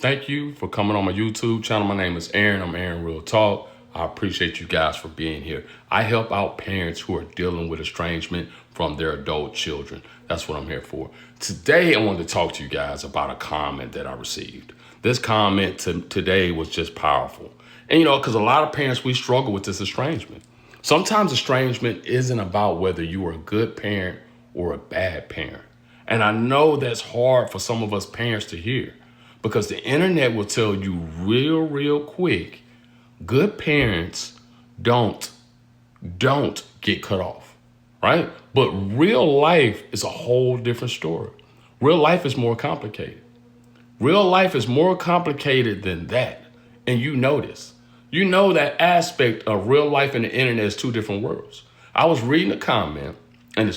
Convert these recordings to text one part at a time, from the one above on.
Thank you for coming on my YouTube channel. My name is Aaron. I'm Aaron Real Talk. I appreciate you guys for being here. I help out parents who are dealing with estrangement from their adult children. That's what I'm here for. Today, I wanted to talk to you guys about a comment that I received. This comment today was just powerful. And because a lot of parents, we struggle with this estrangement. Sometimes estrangement isn't about whether you are a good parent or a bad parent. And I know that's hard for some of us parents to hear because the internet will tell you real quick, good parents don't get cut off, right? But real life is a whole different story. Real life is more complicated. Real life is more complicated than that. And you know this. You know that aspect of real life and the internet is two different worlds. I was reading a comment, and it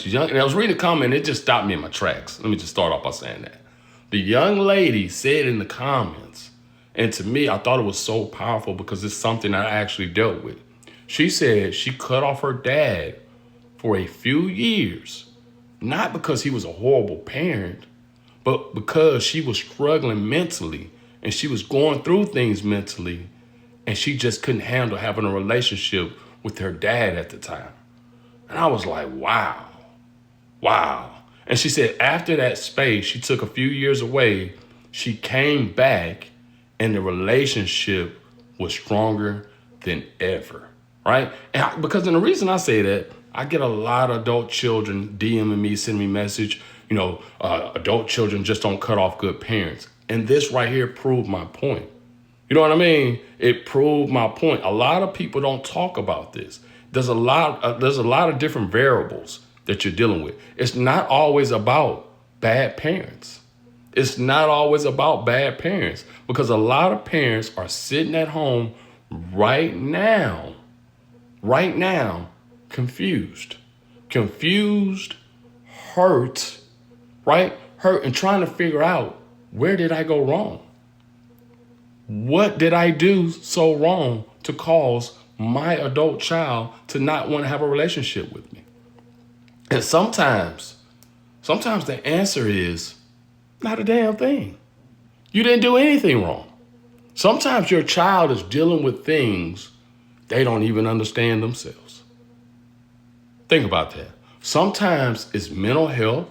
just stopped me in my tracks. Let me just start off by saying that. The young lady said in the comments, and to me, I thought it was so powerful because it's something I actually dealt with. She said she cut off her dad for a few years, not because he was a horrible parent, but because she was struggling mentally and she was going through things mentally, and she just couldn't handle having a relationship with her dad at the time. And I was like, wow. And she said after that space, she took a few years away, she came back and the relationship was stronger than ever, right? And the reason I say that, I get a lot of adult children DMing me, sending me message, adult children just don't cut off good parents. And this right here proved my point. You know what I mean? It proved my point. A lot of people don't talk about this. There's a lot of different variables that you're dealing with. It's not always about bad parents. It's not always about bad parents because a lot of parents are sitting at home right now, confused, hurt, right? Hurt and trying to figure out, where did I go wrong? What did I do so wrong to cause my adult child to not want to have a relationship with me? And sometimes the answer is not a damn thing. You didn't do anything wrong. Sometimes your child is dealing with things they don't even understand themselves. Think about that. Sometimes it's mental health.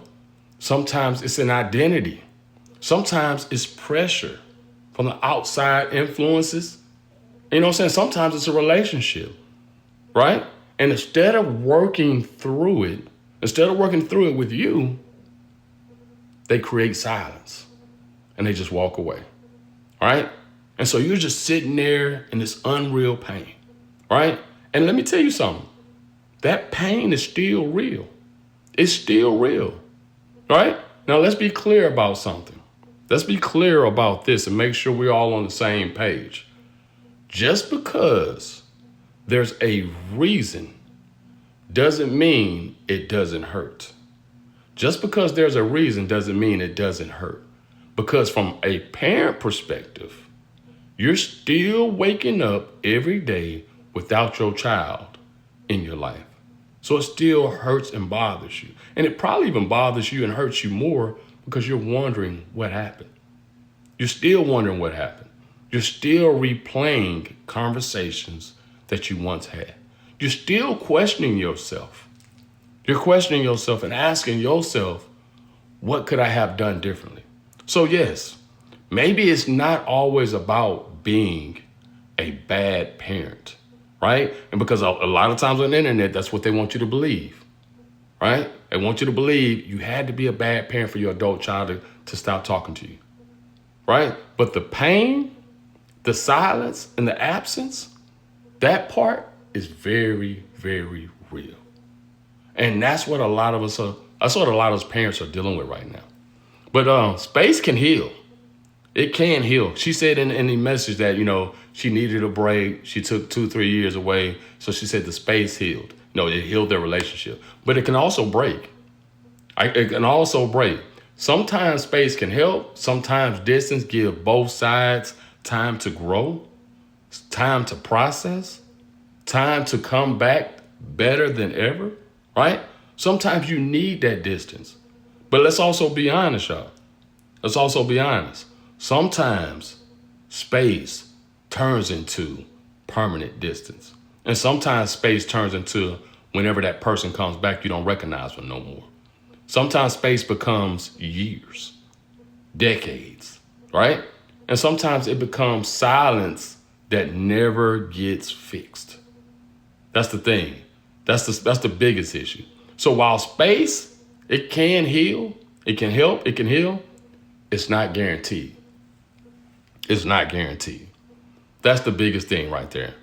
Sometimes it's an identity. Sometimes it's pressure from the outside influences. You know what I'm saying? Sometimes it's a relationship, right? And instead of working through it with you, they create silence and they just walk away, right? And so you're just sitting there in this unreal pain, right? And let me tell you something. That pain is still real. It's still real, right? Now let's be clear about something. Let's be clear about this and make sure we're all on the same page. Just because there's a reason doesn't mean it doesn't hurt. Just because there's a reason doesn't mean it doesn't hurt. Because from a parent perspective, you're still waking up every day without your child in your life. So it still hurts and bothers you. And it probably even bothers you and hurts you more because you're wondering what happened. You're still wondering what happened. You're still replaying conversations that you once had. You're still questioning yourself. You're questioning yourself and asking yourself, what could I have done differently? So yes, maybe it's not always about being a bad parent, right? And because a lot of times on the internet, that's what they want you to believe, right? They want you to believe you had to be a bad parent for your adult child to stop talking to you, right? But the pain, the silence, and the absence, that part is very real. And that's what a lot of us parents are dealing with right now. But space can heal. It can heal. She said in the message that, she needed a break. She took 2-3 years away. So she said the space healed. It healed their relationship. But it can also break. It can also break. Sometimes space can help. Sometimes distance give both sides time to grow, time to process, time to come back better than ever, right? Sometimes you need that distance. But let's also be honest, y'all. Let's also be honest. Sometimes space turns into permanent distance. And sometimes space turns into whenever that person comes back, you don't recognize them no more. Sometimes space becomes years, decades, right? And sometimes it becomes silence that never gets fixed. That's the thing. That's the biggest issue. So while space, it can heal, it can help, it can heal, it's not guaranteed. It's not guaranteed. That's the biggest thing right there.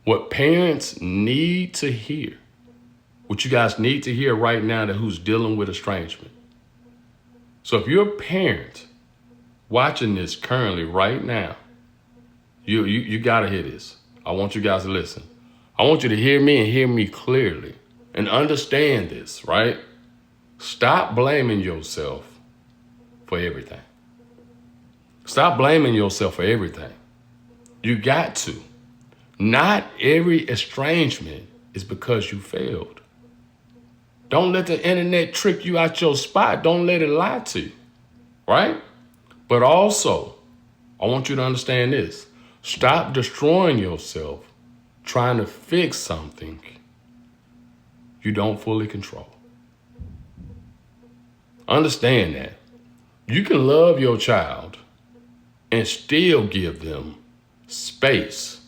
What parents need to hear, what you guys need to hear right now that who's dealing with estrangement. So if you're a parent watching this currently right now, you gotta hear this. I want you guys to listen. I want you to hear me and hear me clearly and understand this, right? Stop blaming yourself for everything. Stop blaming yourself for everything. You got to. Not every estrangement is because you failed. Don't let the internet trick you out your spot. Don't let it lie to you, right? But also, I want you to understand this. Stop destroying yourself trying to fix something you don't fully control. Understand that. You can love your child and still give them space.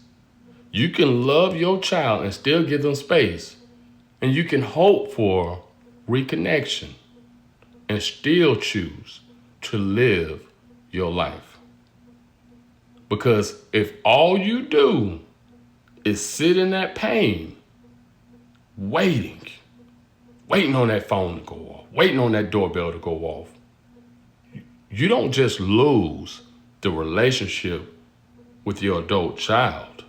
You can love your child and still give them space. And you can hope for reconnection and still choose to live your life. Because if all you do is sit in that pain, waiting on that phone to go off, waiting on that doorbell to go off, you don't just lose the relationship with your adult child,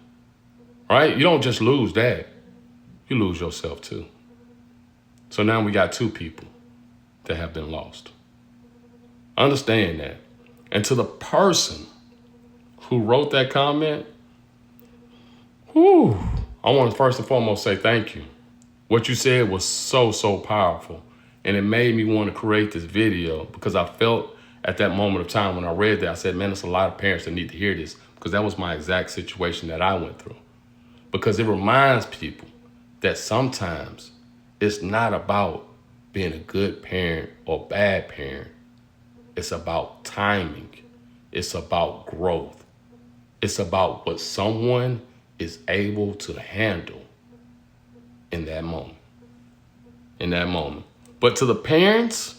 right? You don't just lose that. You lose yourself too. So now we got two people that have been lost. Understand that. And to the person who wrote that comment, I want to first and foremost say thank you. What you said was so powerful. And it made me want to create this video because I felt at that moment of time when I read that, I said, man, there's a lot of parents that need to hear this because that was my exact situation that I went through. Because it reminds people that sometimes it's not about being a good parent or bad parent. It's about timing. It's about growth. It's about what someone is able to handle in that moment. In that moment. But to the parents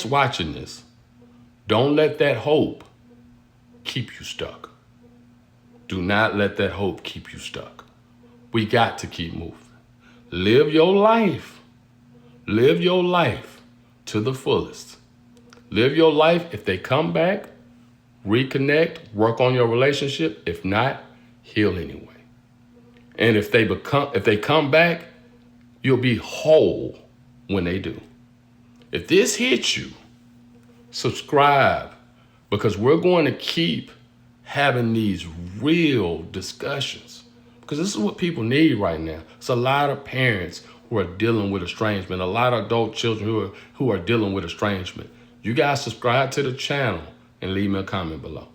watching this, don't let that hope keep you stuck. Do not let that hope keep you stuck. We got to keep moving. Live your life. Live your life to the fullest. Live your life. If they come back, reconnect, work on your relationship. If not, heal anyway. And if they come back, you'll be whole when they do. If this hits you, subscribe because we're going to keep having these real discussions because this is what people need right now. It's a lot of parents who are dealing with estrangement, a lot of adult children who are dealing with estrangement. You guys subscribe to the channel and leave me a comment below.